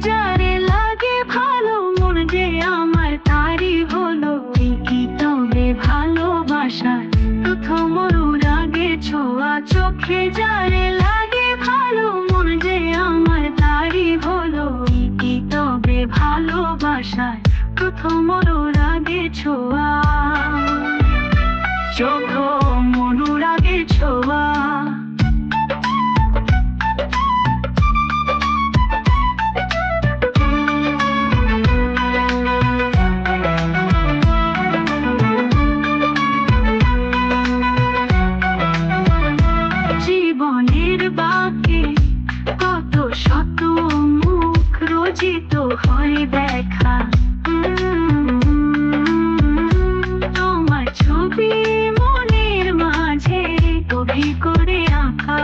যারে লাগে ভালো মন যে আমার তারই হলো কি তবে ভালোবাসা প্রথম রাগে ছোঁয়া চোখে যারে লাগে ভালো মন যে আমার তারই হলো কি তবে ভালোবাসা প্রথম রাগে ছোঁয়া চোখ মনুরাগে ছোঁয়া জীবনের বাকি কত শত মুখ রচিত হয় দেখা তোমার ছবি মনের মাঝে কবি করে আঁকা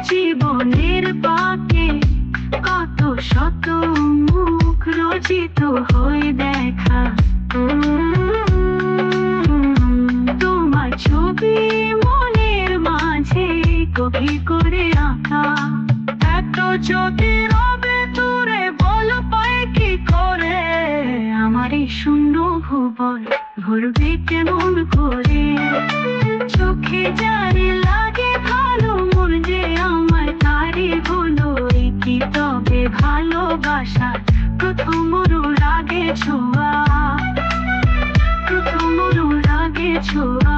জীবনের বাকি কত শত মুখ রচিত হয় দেখা তোমার ছবি মনের মাঝে কবি করে আঁকা এত যদি রবে তোরে বল পায় কি করে আমার এই শূন্য ভুবন ভরবে কেমন করে চোখে যারে লাগে ভালো মন যে আমার তারই হলো কি তবে ভালোবাসা প্রথম রাগে ছোঁয়া প্রথম রাগে ছোঁয়া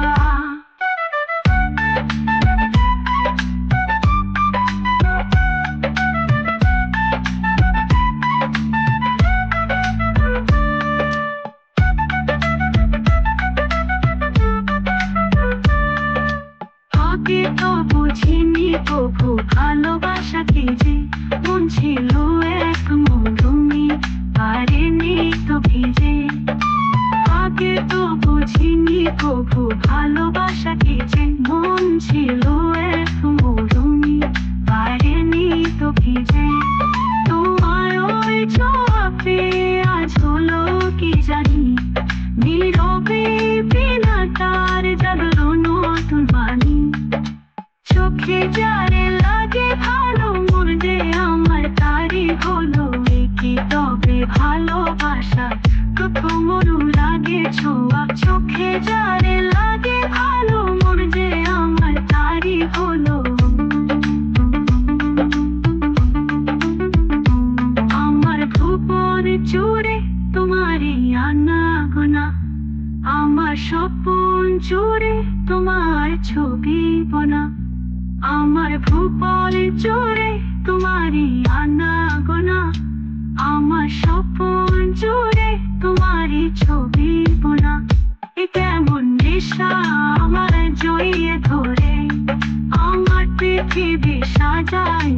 আগে তো বুঝিনি প্রভু ভালোবাসা কি যে মন ছিল এক মরুমি পারেনি তো ভিজে আগে তো বুঝিনি প্রভু ভালোবাসা কি যে মন ছিল এক মরুমি পারেনি তো ভিজে তোমার ওই ছোঁয়াতে আজ হলো কি জানি নীরবে বিনা তার জাগলো নতুন বাণী চোখে যারে লাগে ভালো মন যে আমার তারই হলো কি তবে ভালোবাসা প্রথম রাগে ছোঁয়া চোখে যারে লাগে ভালো মন যে আমার তারই হলো আমার ভুবন জুড়ে তোমারই আনাগোনা আমার স্বপন জুড়ে তোমার ছবি বোনা আমার ভুবন জুড়ে তোমারই আনাগোনা আমার স্বপন জুড়ে তোমারই ছবি বোনা এ কেমন নেশা আমার জড়িয়ে ধরে আমার পৃথিবী সাজায়